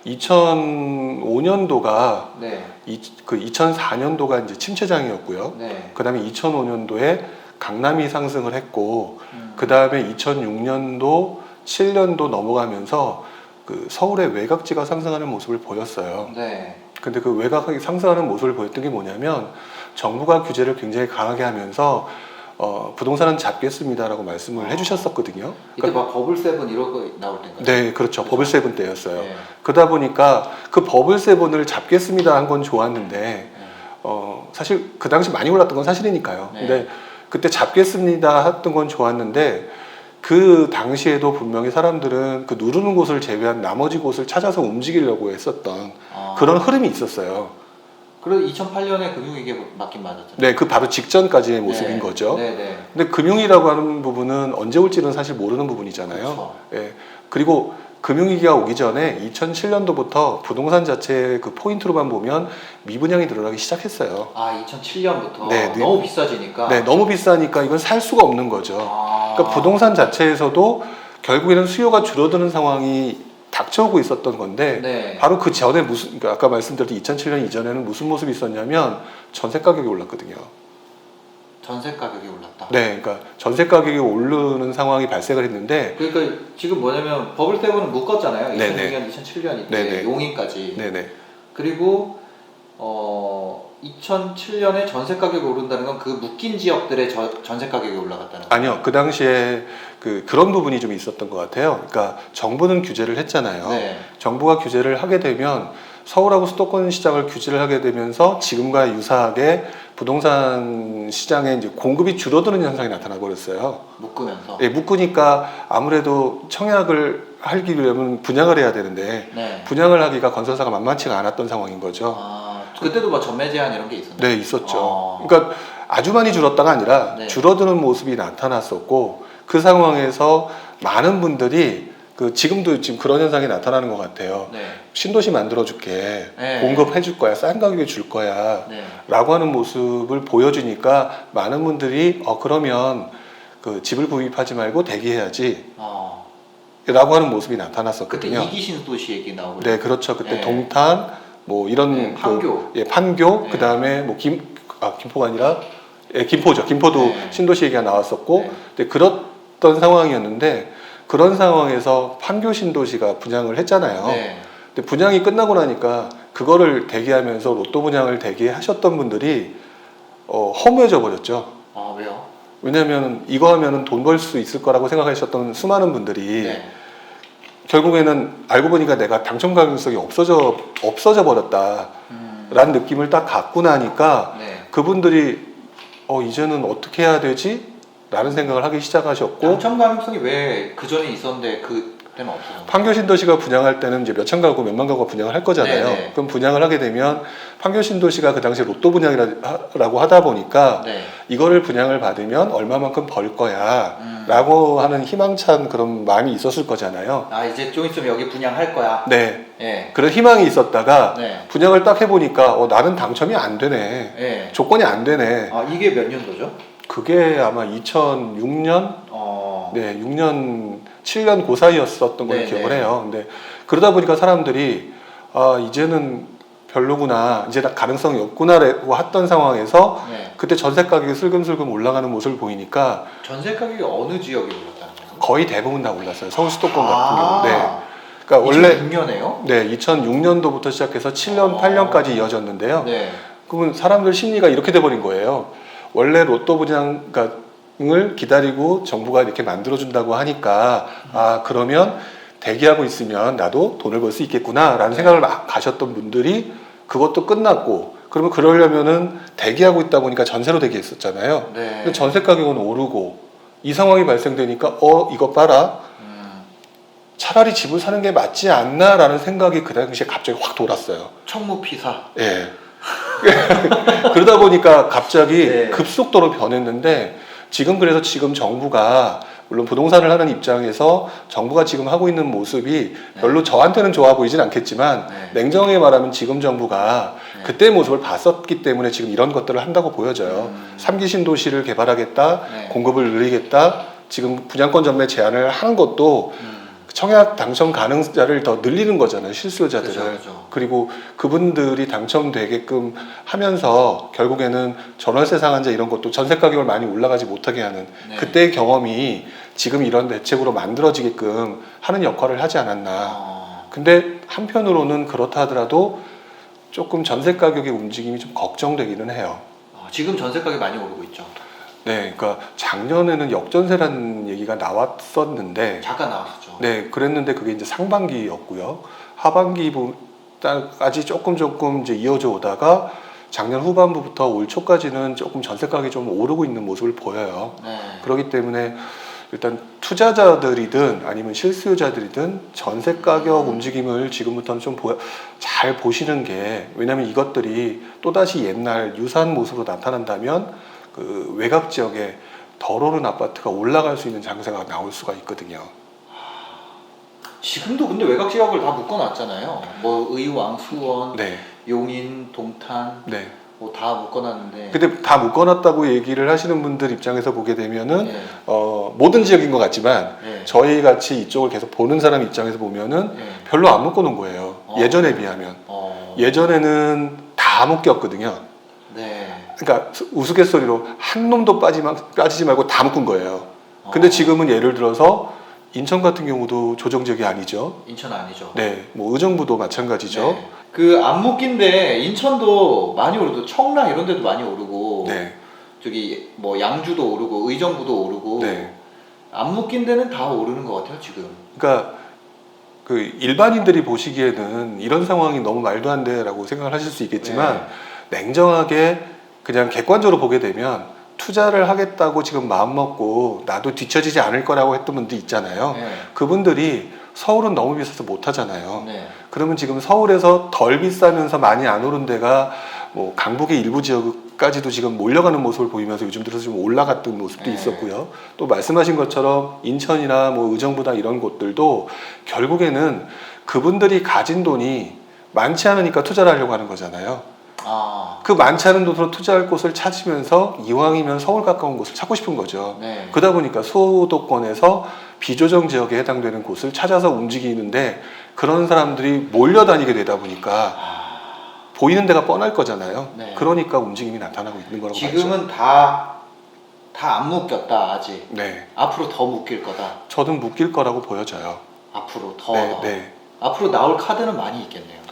2005년도가 네. 그 2004년도가 이제 침체장이었고요. 네. 그다음에 2005년도에 강남이 상승을 했고, 그다음에 2006년도, 7년도 넘어가면서 그 서울의 외곽지가 상승하는 모습을 보였어요. 네. 근데 그 외곽이 상승하는 모습을 보였던 게 뭐냐면 정부가 규제를 굉장히 강하게 하면서 부동산은 잡겠습니다라고 말씀을 해주셨었거든요. 이때 막 버블 세븐 이런 거 나올 때인가요? 네, 그렇죠. 버블 세븐 때였어요. 네. 그러다 보니까 그 버블 세븐을 잡겠습니다 한 건 좋았는데 사실 그 당시 많이 올랐던 건 사실이니까요. 네. 근데 그때 잡겠습니다 했던 건 좋았는데 그 당시에도 분명히 사람들은 그 누르는 곳을 제외한 나머지 곳을 찾아서 움직이려고 했었던 그런 흐름이 있었어요. 그래도 2008년에 금융위기에 맞긴 맞았죠. 네, 그 바로 직전까지의 모습인 네. 거죠. 네, 네. 근데 금융이라고 하는 부분은 언제 올지는 사실 모르는 부분이잖아요. 그렇죠. 예. 그리고 금융위기가 오기 전에 2007년도부터 부동산 자체의 그 포인트로만 보면 미분양이 늘어나기 시작했어요. 아, 2007년부터 네, 너무 비싸지니까. 네, 너무 비싸니까 이건 살 수가 없는 거죠. 그러니까 부동산 자체에서도 결국에는 수요가 줄어드는 상황이 닥쳐오고 있었던 건데 네. 바로 그 전에 그러니까 아까 말씀드렸던 2007년 이전에는 무슨 모습이 있었냐면 전세 가격이 올랐거든요. 전세 가격이 올랐다. 네, 그러니까 전세 가격이 오르는 상황이 발생을 했는데 그러니까 지금 뭐냐면 버블 세븐은 묶었잖아요. 네네. 2006년, 2007년 이때 네네. 용인까지. 네네. 그리고 2007년에 전세 가격이 오른다는 건 그 묶인 지역들의 전세 가격이 올라갔다는 거예요? 아니요, 그 당시에 그런 부분이 좀 있었던 것 같아요. 그러니까 정부는 규제를 했잖아요. 네. 정부가 규제를 하게 되면 서울하고 수도권 시장을 규제를 하게 되면서 지금과 유사하게 부동산 시장에 이제 공급이 줄어드는 현상이 나타나 버렸어요. 묶으면서. 예, 묶으니까 아무래도 청약을 하기 위해서는 분양을 해야 되는데 네. 분양을 하기가 건설사가 만만치가 않았던 상황인 거죠. 아, 그때도 뭐 전매 제한 이런 게 있었나요? 네, 있었죠. 그러니까 아주 많이 줄었다가 아니라 네. 줄어드는 모습이 나타났었고 그 상황에서 많은 분들이 지금도 지금 그런 현상이 나타나는 것 같아요. 네. 신도시 만들어줄게, 네. 공급해 줄 거야, 싼 가격에 줄 거야 네. 라고 하는 모습을 보여주니까 많은 분들이 그러면 그 집을 구입하지 말고 대기해야지 라고 하는 모습이 그때 나타났었거든요. 이기신 도시 얘기 나오고. 네, 그렇죠. 그때 네. 동탄 뭐 이런 네, 판교. 판교 네. 그다음에 뭐 김포가 아니라 김포죠. 김포도 네. 신도시 얘기가 나왔었고 네. 근데 그랬던 상황이었는데 그런 상황에서 판교 신도시가 분양을 했잖아요. 네. 근데 분양이 끝나고 나니까 그거를 대기하면서 로또 분양을 대기하셨던 분들이 허무해져 버렸죠. 아, 왜요? 왜냐하면 이거 하면은 돈 벌 수 있을 거라고 생각하셨던 수많은 분들이 네. 결국에는 알고 보니까 내가 당첨 가능성이 없어져 버렸다라는 느낌을 딱 갖고 나니까 네. 그분들이 이제는 어떻게 해야 되지? 라는 생각을 하기 시작하셨고 당첨 가능성이 왜 그 전에 있었는데 그때는 없었나요? 판교 신도시가 분양할 때는 이제 몇천 가구, 몇만 가구가 분양을 할 거잖아요. 네네. 그럼 분양을 하게 되면 판교 신도시가 그 당시에 로또 분양이라고 하다 보니까 네. 이거를 분양을 받으면 얼마만큼 벌 거야 라고 하는 희망찬 그런 마음이 있었을 거잖아요. 아, 이제 좀 있으면 여기 분양할 거야. 네. 네. 그런 희망이 있었다가 네. 분양을 딱 해보니까 나는 당첨이 안 되네. 네. 조건이 안 되네. 아, 이게 몇 년도죠? 그게 아마 2006년? 네, 6년, 7년 그 사이였었던 걸로 네네. 기억을 해요. 근데 그러다 보니까 사람들이 이제는 별로구나, 이제 가능성이 없구나라고 했던 상황에서 네. 그때 전세 가격이 슬금슬금 올라가는 모습을 보이니까 전세 가격이 어느 지역에 올랐다는 거예요? 거의 대부분 다 올랐어요. 서울 수도권 같은 경우. 네. 아, 그러니까 원래 2006년에요? 네, 2006년도부터 시작해서 7년, 8년까지 이어졌는데요. 네. 그러면 사람들 심리가 이렇게 돼버린 거예요. 원래 로또 분양을 기다리고 정부가 이렇게 만들어준다고 하니까 그러면 대기하고 있으면 나도 돈을 벌 수 있겠구나 라는 생각을 막 가셨던 분들이 그것도 끝났고 그러면 그러려면은 대기하고 있다 보니까 전세로 대기했었잖아요. 네. 근데 전세 가격은 오르고 이 상황이 발생되니까 이것 봐라. 차라리 집을 사는 게 맞지 않나 라는 생각이 그 당시에 갑자기 확 돌았어요. 청무피사. 예. 그러다 보니까 갑자기 네. 급속도로 변했는데 그래서 지금 정부가 물론 부동산을 하는 입장에서 정부가 지금 하고 있는 모습이 별로 저한테는 좋아 보이진 않겠지만 냉정하게 말하면 지금 정부가 그때의 모습을 봤었기 때문에 지금 이런 것들을 한다고 보여져요. 3기 신도시를 개발하겠다, 공급을 늘리겠다, 지금 분양권 전매 제한을 하는 것도 청약 당첨 가능자를 더 늘리는 거잖아요, 실수요자들을. 그렇죠. 그리고 그분들이 당첨되게끔 하면서 결국에는 전월세 상한제 이런 것도 전세 가격을 많이 올라가지 못하게 하는 네. 그때의 경험이 지금 이런 대책으로 만들어지게끔 하는 역할을 하지 않았나. 근데 한편으로는 그렇다 하더라도 조금 전세 가격의 움직임이 좀 걱정되기는 해요. 지금 전세 가격이 많이 오르고 있죠. 네, 그러니까 작년에는 역전세라는 얘기가 나왔었는데, 잠깐 나왔었죠. 네, 그랬는데 그게 이제 상반기였고요. 하반기까지 조금 이제 이어져 오다가 작년 후반부부터 올 초까지는 조금 전세 가격이 좀 오르고 있는 모습을 보여요. 네. 그렇기 때문에 일단 투자자들이든 아니면 실수요자들이든 전세 가격 움직임을 지금부터는 좀 잘 보시는 게, 왜냐하면 이것들이 또다시 옛날 유사한 모습으로 나타난다면 그 외곽 지역에 덜 오른 아파트가 올라갈 수 있는 장세가 나올 수가 있거든요. 지금도 근데 외곽 지역을 다 묶어놨잖아요. 뭐 의왕, 수원, 네, 용인, 동탄 네. 뭐 다 묶어놨는데. 근데 다 묶어놨다고 얘기를 하시는 분들 입장에서 보게 되면은 네. 모든 지역인 것 같지만 네. 저희 같이 이쪽을 계속 보는 사람 입장에서 보면은 네. 별로 안 묶어놓은 거예요. 예전에 비하면. 예전에는 다 묶였거든요. 네. 그러니까 우스갯소리로 한 놈도 빠지지 말고 다 묶은 거예요. 근데 지금은 예를 들어서 인천 같은 경우도 조정지역이 아니죠. 인천 아니죠. 네, 뭐 의정부도 마찬가지죠. 네. 그 안 묶인데 인천도 많이 오르고 청라 이런 데도 많이 오르고 네, 저기 뭐 양주도 오르고 의정부도 오르고 네. 안 묶인 데는 다 오르는 것 같아요 지금. 그러니까 그 일반인들이 보시기에는 이런 상황이 너무 말도 안 돼라고 생각을 하실 수 있겠지만 냉정하게 그냥 객관적으로 보게 되면 투자를 하겠다고 지금 마음먹고 나도 뒤처지지 않을 거라고 했던 분들 있잖아요. 네. 그분들이 서울은 너무 비싸서 못 하잖아요. 네. 그러면 지금 서울에서 덜 비싸면서 많이 안 오른 데가 뭐 강북의 일부 지역까지도 지금 몰려가는 모습을 보이면서 요즘 들어서 좀 올라갔던 모습도 네. 있었고요. 또 말씀하신 것처럼 인천이나 뭐 의정부나 이런 곳들도 결국에는 그분들이 가진 돈이 많지 않으니까 투자를 하려고 하는 거잖아요. 그 많지 않은 돈으로 투자할 곳을 찾으면서 이왕이면 서울 가까운 곳을 찾고 싶은 거죠. 네. 그러다 보니까 수도권에서 비조정 지역에 해당되는 곳을 찾아서 움직이는데 그런 사람들이 몰려다니게 되다 보니까 보이는 데가 뻔할 거잖아요. 네. 그러니까 움직임이 나타나고 있는 거라고 봐야죠. 지금은 다 안 묶였다 아직. 네, 앞으로 더 묶일 거다. 저는 묶일 거라고 보여져요. 앞으로 더. 네, 네. 앞으로 나올 카드는 많이 있겠네요.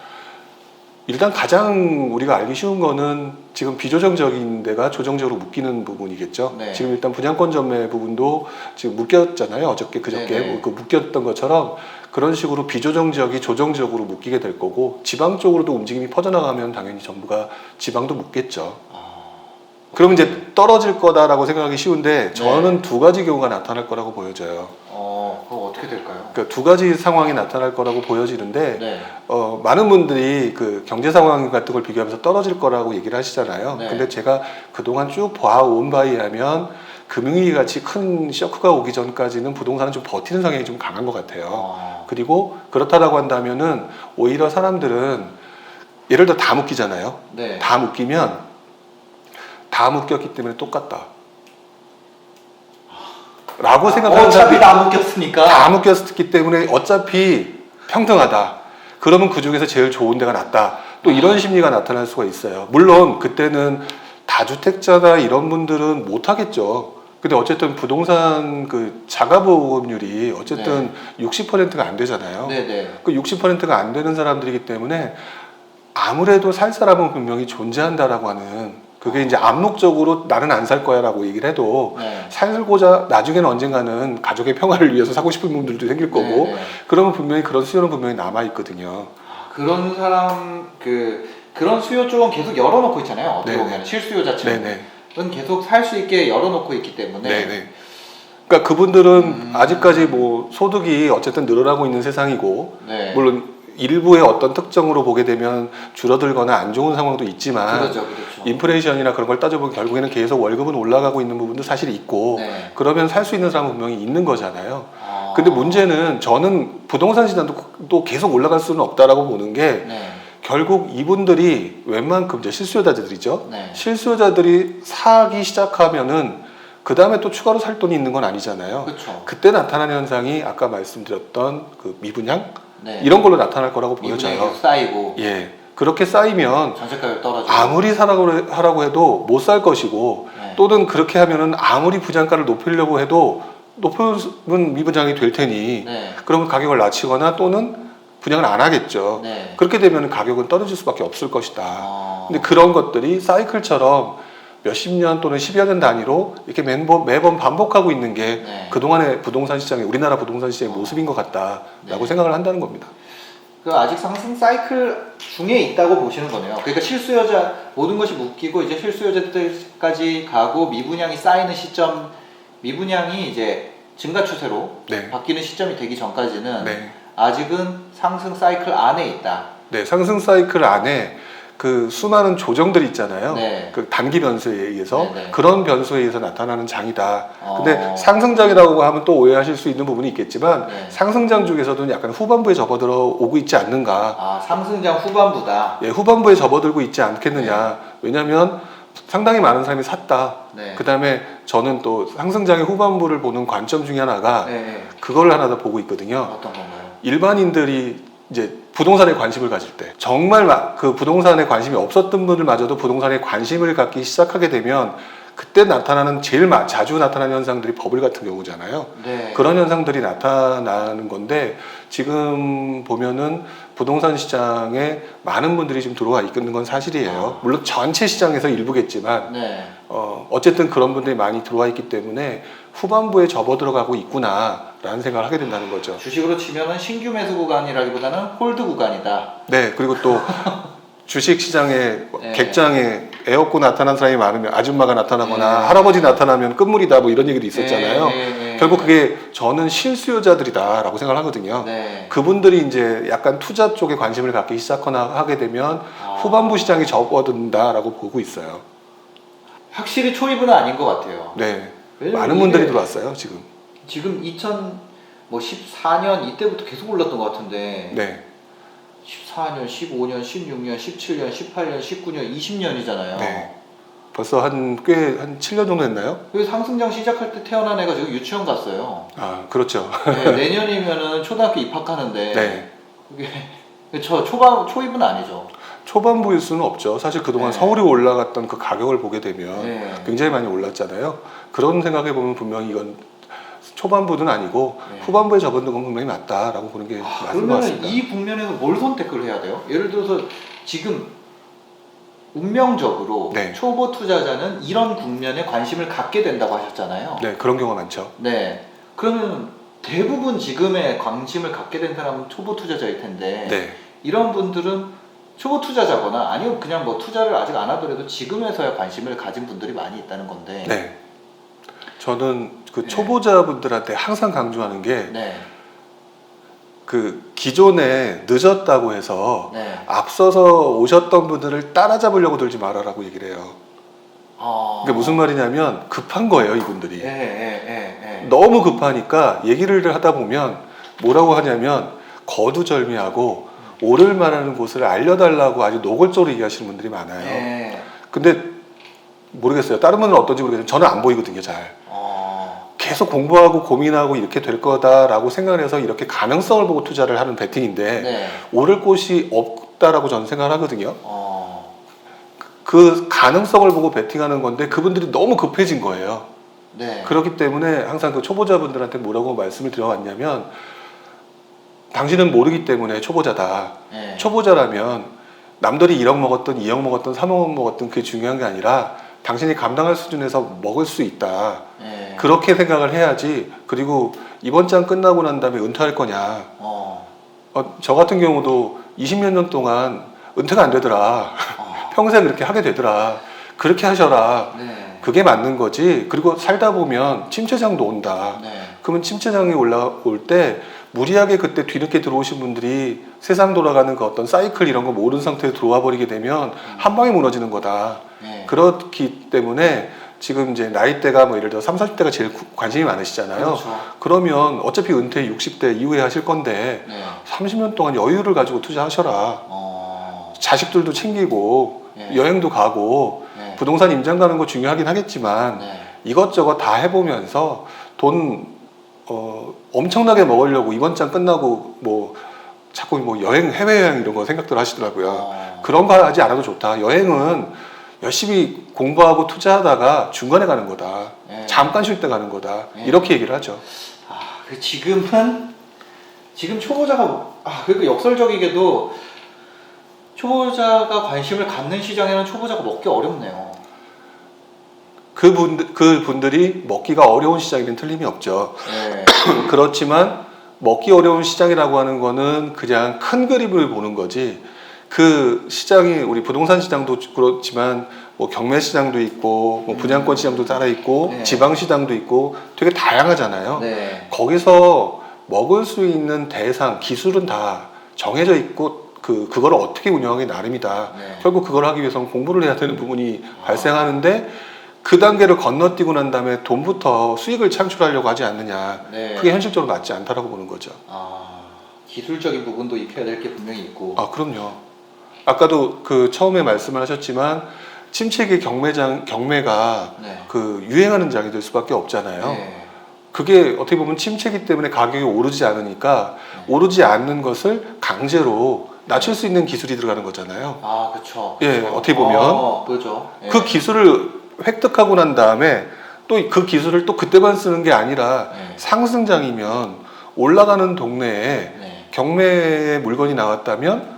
일단 가장 우리가 알기 쉬운 거는 지금 비조정적인 데가 조정적으로 묶이는 부분이겠죠. 네. 지금 일단 분양권 전매 부분도 지금 묶였잖아요. 어저께 그저께 네네. 그 묶였던 것처럼 그런 식으로 비조정 지역이 조정적으로 묶이게 될 거고 지방 쪽으로도 움직임이 퍼져나가면 당연히 정부가 지방도 묶겠죠. 그러면 이제 떨어질 거다라고 생각하기 쉬운데 저는 두 가지 경우가 나타날 거라고 보여져요. 그럼 어떻게 될까요? 그러니까 두 가지 상황이 나타날 거라고 보여지는데 네. 많은 분들이 그 경제 상황 같은 걸 비교하면서 떨어질 거라고 얘기를 하시잖아요. 네. 근데 제가 그동안 쭉 봐온 바에 의하면 금융위기 같이 큰 쇼크가 오기 전까지는 부동산은 좀 버티는 성향이 좀 강한 것 같아요. 그리고 그렇다라고 한다면은 오히려 사람들은 예를 들어 다 묶이잖아요. 네. 다 묶이면 다 묶였기 때문에 똑같다. 라고 생각하는 어차피 사람이 다 묶였으니까. 다 묶였기 때문에 어차피 평등하다. 그러면 그 중에서 제일 좋은 데가 낫다. 또 이런 심리가 나타날 수가 있어요. 물론 그때는 다주택자나 이런 분들은 못 하겠죠. 근데 어쨌든 부동산 그 자가보험률이 어쨌든 60%가 안 되잖아요. 네네. 그 60%가 안 되는 사람들이기 때문에 아무래도 살 사람은 분명히 존재한다라고 하는 그게 이제 암묵적으로 나는 안 살 거야라고 얘기를 해도 네. 살고자 나중에는 언젠가는 가족의 평화를 위해서 사고 싶은 분들도 생길 거고 네네. 그러면 분명히 그런 수요는 분명히 남아 있거든요. 그런 사람 그런 수요 쪽은 계속 열어놓고 있잖아요. 어떻게 네네. 보면 실수요자층은 네네. 계속 살 수 있게 열어놓고 있기 때문에. 네네. 그러니까 그분들은 아직까지 뭐 소득이 어쨌든 늘어나고 있는 세상이고 네. 물론 일부의 어떤 특정으로 보게 되면 줄어들거나 안 좋은 상황도 있지만 그렇죠. 인플레이션이나 그런 걸 따져보면 결국에는 계속 월급은 올라가고 있는 부분도 사실 있고 네. 그러면 살 수 있는 사람은 분명히 있는 거잖아요. 근데 문제는 저는 부동산 시장도 또 계속 올라갈 수는 없다라고 보는 게 네. 결국 이분들이 웬만큼 이제 실수요자들이죠. 네. 실수요자들이 사기 시작하면은 그 다음에 또 추가로 살 돈이 있는 건 아니잖아요. 그렇죠. 그때 나타나는 현상이 아까 말씀드렸던 그 미분양 네. 이런 걸로 나타날 거라고 보여져요. 미분양이 쌓이고 예, 그렇게 쌓이면 전세가격 떨어지고 아무리 하라고 해도 못 살 것이고 네. 또는 그렇게 하면은 아무리 부장가를 높이려고 해도 높으면 미분양이 될 테니 네. 그러면 가격을 낮추거나 또는 분양을 안 하겠죠. 네. 그렇게 되면 가격은 떨어질 수밖에 없을 것이다. 어. 근데 그런 것들이 사이클처럼 몇십 년 또는 10여 년 단위로 이렇게 매번 반복하고 있는 게 네. 그동안의 부동산 시장의 우리나라 부동산 시장의 모습인 것 같다라고 네. 생각을 한다는 겁니다. 그 아직 상승 사이클 중에 있다고 보시는 거네요. 그러니까 실수요자 모든 것이 묶이고 이제 실수요자들까지 가고 미분양이 쌓이는 시점, 미분양이 이제 증가 추세로 네. 바뀌는 시점이 되기 전까지는 네. 아직은 상승 사이클 안에 있다. 네, 상승 사이클 안에 그 수많은 조정들이 있잖아요. 네. 그 단기 변수에 의해서 네, 네. 그런 변수에 의해서 나타나는 장이다. 어. 근데 상승장이라고 하면 또 오해하실 수 있는 부분이 있겠지만 네. 상승장 중에서도 약간 후반부에 접어들어 오고 있지 않는가. 아, 상승장 후반부다. 예, 후반부에 접어들고 있지 않겠느냐. 왜냐하면 상당히 많은 사람이 샀다. 네. 그 다음에 저는 또 상승장의 후반부를 보는 관점 중에 하나가 네, 네. 그걸 하나 더 보고 있거든요. 어떤 건가요? 일반인들이 이제 부동산에 관심을 가질 때 정말 그 부동산에 관심이 없었던 분들마저도 부동산에 관심을 갖기 시작하게 되면 그때 나타나는 제일 자주 나타나는 현상들이 버블 같은 경우잖아요. 네. 그런 현상들이 나타나는 건데 지금 보면은 부동산 시장에 많은 분들이 지금 들어와 있는 건 사실이에요. 물론 전체 시장에서 일부겠지만 네. 어쨌든 그런 분들이 많이 들어와 있기 때문에 후반부에 접어 들어가고 있구나라는 생각을 하게 된다는 거죠. 주식으로 치면은 신규 매수 구간이라기보다는 홀드 구간이다. 네, 그리고 또 주식 시장에 네. 객장에 애 얻고 나타난 사람이 많으면 아줌마가 나타나거나 네. 할아버지 나타나면 끝물이다 뭐 이런 얘기도 있었잖아요. 네. 결국 그게 저는 실수요자들이다라고 생각을 하거든요. 네. 그분들이 이제 약간 투자 쪽에 관심을 갖기 시작하거나 하게 되면 후반부 시장이 접어든다라고 보고 있어요. 확실히 초입은 아닌 것 같아요. 네, 왜냐면 많은 이게 분들이 들어왔어요 지금. 지금 2014년 이때부터 계속 올랐던 것 같은데 네, 14년, 15년, 16년, 17년, 18년, 19년, 20년이잖아요. 네. 벌써 한 7년 정도 됐나요? 그 상승장 시작할 때 태어난 애가 지금 유치원 갔어요. 아, 그렇죠. 네, 내년이면은 초등학교 입학하는데 네. 그게 초입은 아니죠. 초반부일 수는 없죠. 사실 그동안 네. 서울이 올라갔던 그 가격을 보게 되면 네. 굉장히 많이 올랐잖아요. 그런 생각해 보면 분명히 이건 초반부는 아니고 네. 후반부에 접어든 건 분명히 맞다라고 보는 게 맞는 것 그러면 같습니다. 이 국면에서 뭘 선택을 해야 돼요? 예를 들어서 지금 운명적으로 네. 초보 투자자는 이런 국면에 관심을 갖게 된다고 하셨잖아요. 네, 그런 경우가 많죠. 네. 그러면 대부분 지금에 관심을 갖게 된 사람은 초보 투자자일 텐데 네, 이런 분들은 초보 투자자거나 아니면 그냥 뭐 투자를 아직 안 하더라도 지금에서야 관심을 가진 분들이 많이 있다는 건데 네. 저는 그 네. 초보자분들한테 항상 강조하는 게 네. 그 기존에 늦었다고 해서 네. 앞서서 오셨던 분들을 따라잡으려고 들지 말아라고 얘기를 해요. 어... 그게 무슨 말이냐면 급한 거예요, 이분들이. 예. 너무 급하니까 얘기를 하다 보면 뭐라고 하냐면 거두절미하고 오를 만한 곳을 알려달라고 아주 노골적으로 얘기하시는 분들이 많아요. 예. 근데 모르겠어요. 다른 분은 어떤지 모르겠는데 저는 안 보이거든요, 잘. 계속 공부하고 고민하고 이렇게 될 거다라고 생각을 해서 이렇게 가능성을 보고 투자를 하는 베팅인데 네. 오를 곳이 없다라고 저는 생각을 하거든요. 어... 그 가능성을 보고 베팅하는 건데 그분들이 너무 급해진 거예요. 네. 그렇기 때문에 항상 그 초보자분들한테 뭐라고 말씀을 드려왔냐면 당신은 모르기 때문에 초보자다. 네. 초보자라면 남들이 1억 먹었든 2억 먹었든 3억 먹었든 그게 중요한 게 아니라 당신이 감당할 수준에서 먹을 수 있다. 네. 그렇게 생각을 해야지. 그리고 이번 장 끝나고 난 다음에 은퇴할 거냐. 저 같은 경우도 20몇 년 동안 은퇴가 안 되더라. 평생 그렇게 하게 되더라. 그렇게 하셔라. 네. 그게 맞는 거지. 그리고 살다 보면 침체장도 온다. 네. 그러면 침체장이 올라올 때 무리하게 그때 뒤늦게 들어오신 분들이 세상 돌아가는 그 어떤 사이클 이런 거 모르는 상태에 들어와 버리게 되면 한 방에 무너지는 거다. 네. 그렇기 때문에 지금 이제 나이대가 뭐 예를 들어 30, 40대가 제일 관심이 많으시잖아요. 그렇죠. 그러면 어차피 은퇴 60대 이후에 하실 건데 네. 30년 동안 여유를 가지고 투자하셔라. 자식들도 챙기고 네. 여행도 가고 네. 부동산 임장 가는 거 중요하긴 하겠지만 네. 이것저것 다 해보면서 돈 엄청나게 먹으려고 이번 장 끝나고 뭐 자꾸 뭐 여행, 해외여행 이런 거 생각들 하시더라고요. 그런 거 하지 않아도 좋다. 여행은 열심히 공부하고 투자하다가 중간에 가는 거다. 네. 잠깐 쉴 때 가는 거다. 네. 이렇게 얘기를 하죠. 지금 초보자가 그러니까 역설적이게도 초보자가 관심을 갖는 시장에는 초보자가 먹기 어렵네요. 그분들이 먹기가 어려운 시장이면 틀림이 없죠. 네. 그렇지만 먹기 어려운 시장이라고 하는 거는 그냥 큰 그림을 보는 거지. 그 시장이 우리 부동산 시장도 그렇지만 뭐 경매 시장도 있고 뭐 분양권 시장도 따라 있고 네. 지방 시장도 있고 되게 다양하잖아요. 네. 거기서 먹을 수 있는 대상 기술은 다 정해져 있고 그걸 어떻게 운영하기 나름이다. 네. 결국 그걸 하기 위해서는 공부를 해야 되는 부분이 발생하는데 그 단계를 건너뛰고 난 다음에 돈부터 수익을 창출하려고 하지 않느냐. 네. 그게 현실적으로 맞지 않다라고 보는 거죠. 기술적인 부분도 익혀야 될 게 분명히 있고. 그럼요. 아까도 그 처음에 말씀을 하셨지만 침체기 경매가 네. 그 유행하는 장이 될 수밖에 없잖아요. 네. 그게 어떻게 보면 침체기 때문에 가격이 오르지 않으니까 오르지 않는 것을 강제로 낮출 수 있는 기술이 들어가는 거잖아요. 그렇죠. 예, 어떻게 보면 그렇죠. 예. 그 기술을 획득하고 난 다음에 또 그 기술을 또 그때만 쓰는 게 아니라 네. 상승장이면 올라가는 동네에 네. 경매에 물건이 나왔다면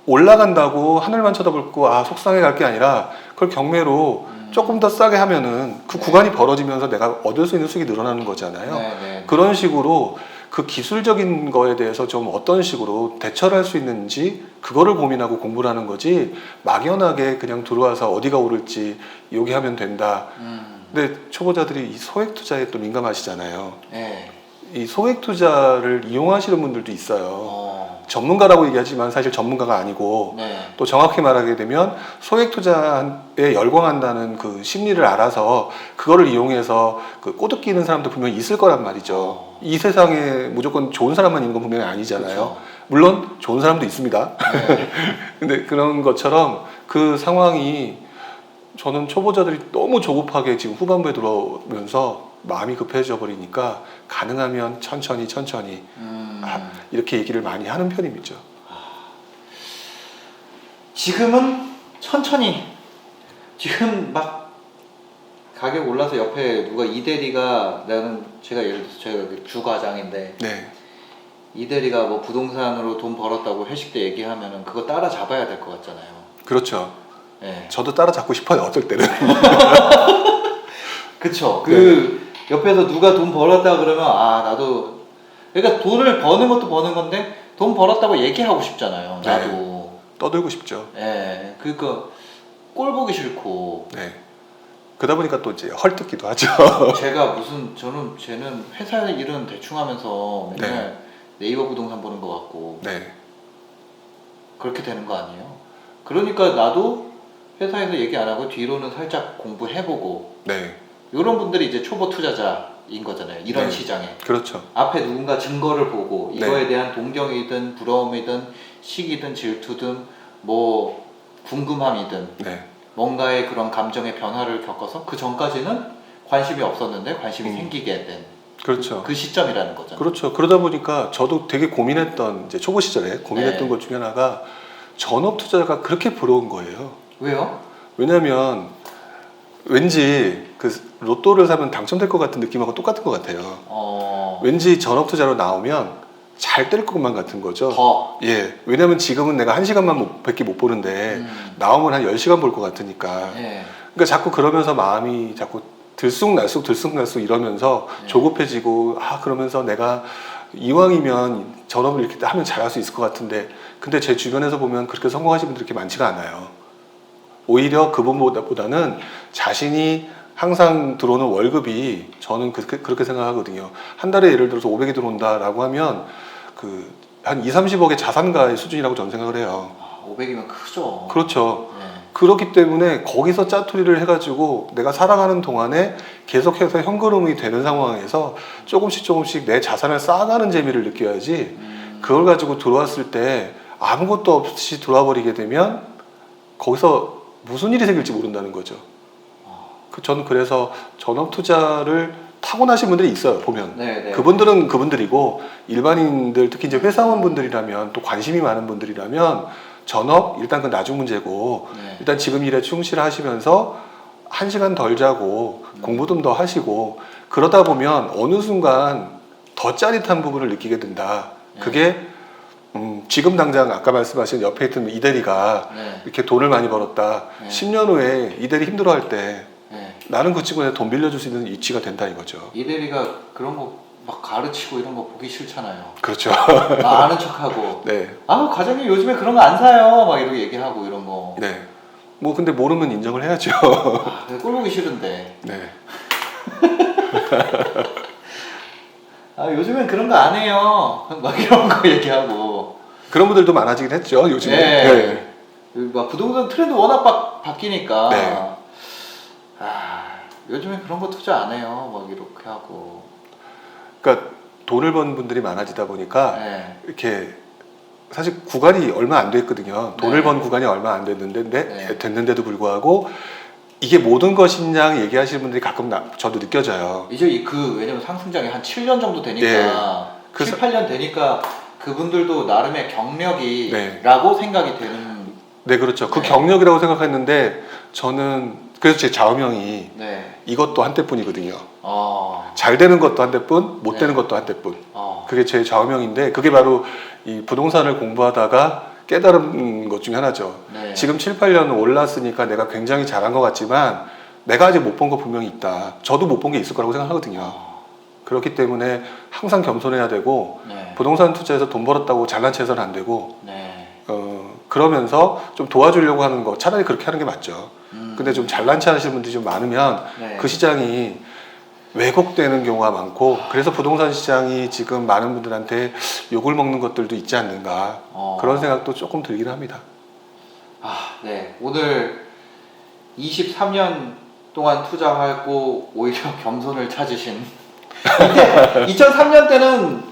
올라간다고 하늘만 쳐다보고 속상해 갈 게 아니라 그걸 경매로 조금 더 싸게 하면은 그 네. 구간이 벌어지면서 내가 얻을 수 있는 수익이 늘어나는 거잖아요. 네. 그런 식으로 그 기술적인 거에 대해서 좀 어떤 식으로 대처를 할 수 있는지 그거를 고민하고 공부를 하는 거지 막연하게 그냥 들어와서 어디가 오를지 여기 하면 된다. 근데 초보자들이 이 소액 투자에 또 민감하시잖아요. 네. 이 소액 투자를 이용하시는 분들도 있어요. 전문가라고 얘기하지만 사실 전문가가 아니고 네. 또 정확히 말하게 되면 소액 투자에 열광한다는 그 심리를 알아서 그거를 이용해서 그 꼬드 끼는 사람도 분명히 있을 거란 말이죠. 이 세상에 무조건 좋은 사람만 있는 건 분명히 아니잖아요. 그쵸. 물론 좋은 사람도 있습니다. 네. 근데 그런 것처럼 그 상황이 저는 초보자들이 너무 조급하게 지금 후반부에 들어오면서 마음이 급해져 버리니까 가능하면 천천히 이렇게 얘기를 많이 하는 편입니다. 지금은 천천히 지금 막 가격 올라서 옆에 누가 이대리가 제가 예를 들어서 제가 주과장인데 네. 이대리가 뭐 부동산으로 돈 벌었다고 회식 때 얘기하면은 그거 따라잡아야 될 것 같잖아요. 그렇죠. 네. 저도 따라잡고 싶어요. 어떨 때는. 그쵸. 옆에서 누가 돈 벌었다 그러면 나도 그러니까 돈을 버는 것도 버는 건데 돈 벌었다고 얘기하고 싶잖아요. 나도. 네. 떠들고 싶죠. 예. 그러니까 꼴 보기 싫고. 네. 그러다 보니까 또 이제 헐뜯기도 하죠. 쟤는 회사 일은 대충 하면서 맨날 네이버 부동산 보는 것 같고. 네. 그렇게 되는 거 아니에요? 그러니까 나도 회사에서 얘기 안 하고 뒤로는 살짝 공부해보고. 네. 이런 분들이 이제 초보 투자자인 거잖아요. 이런 네. 시장에. 그렇죠. 앞에 누군가 증거를 보고 네. 이거에 대한 동경이든 부러움이든 시기든 질투든 뭐 궁금함이든 네. 뭔가의 그런 감정의 변화를 겪어서 그 전까지는 관심이 없었는데 관심이 생기게 된 그렇죠. 그 시점이라는 거잖아요. 그렇죠. 그러다 보니까 저도 되게 고민했던 이제 초보 시절에 고민했던 네. 것 중에 하나가 전업 투자가 그렇게 부러운 거예요. 왜요? 왜냐면 왠지 그 로또를 사면 당첨될 것 같은 느낌하고 똑같은 것 같아요. 왠지 전업 투자로 나오면 잘 될 것만 같은 거죠. 더. 예. 왜냐면 지금은 내가 1시간만 밖에 못 보는데 나오면 한 10시간 볼 것 같으니까. 예. 그러니까 자꾸 그러면서 마음이 자꾸 들쑥날쑥 이러면서 조급해지고 그러면서 내가 이왕이면 전업을 이렇게 하면 잘할 수 있을 것 같은데 근데 제 주변에서 보면 그렇게 성공하신 분들이 그렇게 많지가 않아요. 오히려 그분보다는 자신이 항상 들어오는 월급이 저는 그렇게 생각하거든요. 한 달에 예를 들어서 500이 들어온다라고 하면 한 2, 30억의 자산가의 수준이라고 저는 생각을 해요. 500이면 크죠. 그렇죠. 네. 그렇기 때문에 거기서 짜투리를 해가지고 내가 살아가는 동안에 계속해서 현금흐름이 되는 상황에서 조금씩 내 자산을 쌓아가는 재미를 느껴야지 그걸 가지고 들어왔을 때 아무것도 없이 들어와 버리게 되면 거기서 무슨 일이 생길지 모른다는 거죠. 저는 그래서 전업 투자를 타고나신 분들이 있어요. 보면 네, 네. 그분들은 그분들이고 일반인들 특히 이제 회사원분들이라면 또 관심이 많은 분들이라면 전업 일단 그 나중 문제고 네. 일단 지금 일에 충실하시면서 1시간 덜 자고 공부 좀 더 하시고 그러다 보면 어느 순간 더 짜릿한 부분을 느끼게 된다. 그게 지금 당장 아까 말씀하신 옆에 있던 이 대리가 네. 이렇게 돈을 많이 벌었다. 네. 10년 후에 이 대리 힘들어할 때 네. 나는 그 친구한테 돈 빌려줄 수 있는 위치가 된다 이거죠. 이 대리가 그런 거 막 가르치고 이런 거 보기 싫잖아요. 그렇죠. 아는 척하고 네. 아 과장님 요즘에 그런 거 안 사요 막 이렇게 얘기하고 이런 거. 네. 뭐 근데 모르면 인정을 해야죠. 아, 꼴 보기 싫은데. 네. 아 요즘엔 그런 거 안 해요. 막 이런 거 얘기하고. 그런 분들도 많아지긴 했죠 요즘에. 네. 막 부동산 트렌드 워낙 바뀌니까. 네. 아 요즘엔 그런 거 투자 안 해요. 막 이렇게 하고. 그러니까 돈을 버는 분들이 많아지다 보니까 네. 이렇게 사실 구간이 얼마 안 됐거든요. 돈을 네. 번 구간이 얼마 안 됐는데 네. 됐는데도 불구하고 이게 모든 것이냐 얘기하시는 분들이 가끔 저도 느껴져요. 이제 왜냐면 상승장이 한 7년 정도 되니까 네. 7, 8년 되니까 그분들도 나름의 경력이라고 네. 생각이 되는. 네, 그렇죠. 그 네. 경력이라고 생각했는데 저는 그래서 제 좌우명이 네. 이것도 한때뿐이거든요. 어. 잘 되는 것도 한때뿐, 못 네. 되는 것도 한때뿐. 어. 그게 제 좌우명인데 그게 바로 이 부동산을 공부하다가 깨달은 것 중에 하나죠. 네. 지금 7, 8년 올랐으니까 내가 굉장히 잘한 것 같지만 내가 아직 못 본 거 분명히 있다. 저도 못 본 게 있을 거라고 생각하거든요. 어. 그렇기 때문에 항상 겸손해야 되고 네. 부동산 투자에서 돈 벌었다고 잘난 체해서는 안 되고 네. 그러면서 좀 도와주려고 하는 거 차라리 그렇게 하는 게 맞죠. 근데 좀 잘난 체 하시는 분들이 좀 많으면 네. 그 시장이 왜곡되는 경우가 많고 그래서 부동산 시장이 지금 많은 분들한테 욕을 먹는 것들도 있지 않는가 그런 생각도 조금 들긴 합니다. 아, 네. 오늘 23년 동안 투자하고 오히려 겸손을 찾으신. 이때 2003년 때는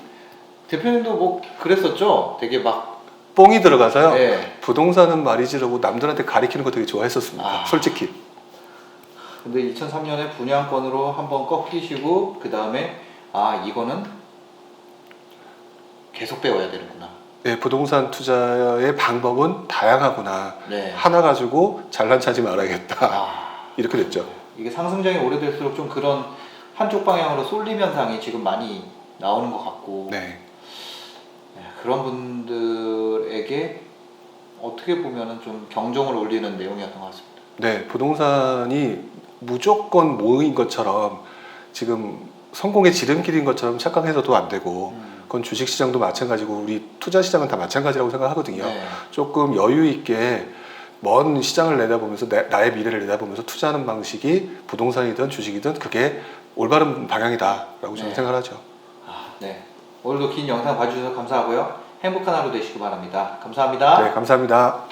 대표님도 뭐 그랬었죠? 되게 막. 뽕이 들어가서요. 네. 부동산은 말이지라고 남들한테 가리키는 거 되게 좋아했었습니다. 아. 솔직히. 근데 2003년에 분양권으로 한번 꺾이시고 그 다음에 이거는 계속 배워야 되는구나. 네, 부동산 투자의 방법은 다양하구나. 네. 하나 가지고 잘난 체하지 말아야겠다. 아, 이렇게 됐죠. 이게 상승장이 오래될수록 좀 그런 한쪽 방향으로 쏠림 현상이 지금 많이 나오는 것 같고. 네. 네, 그런 분들에게 어떻게 보면은 좀 경종을 울리는 내용이었던 것 같습니다. 네, 부동산이 무조건 모인 것처럼 지금 성공의 지름길인 것처럼 착각해서도 안 되고 그건 주식시장도 마찬가지고 우리 투자시장은 다 마찬가지라고 생각하거든요. 네. 조금 여유 있게 먼 시장을 내다보면서 나의 미래를 내다보면서 투자하는 방식이 부동산이든 주식이든 그게 올바른 방향이다라고 저는 네. 생각을 하죠. 네. 오늘도 긴 영상 봐주셔서 감사하고요. 행복한 하루 되시기 바랍니다. 감사합니다. 네, 감사합니다.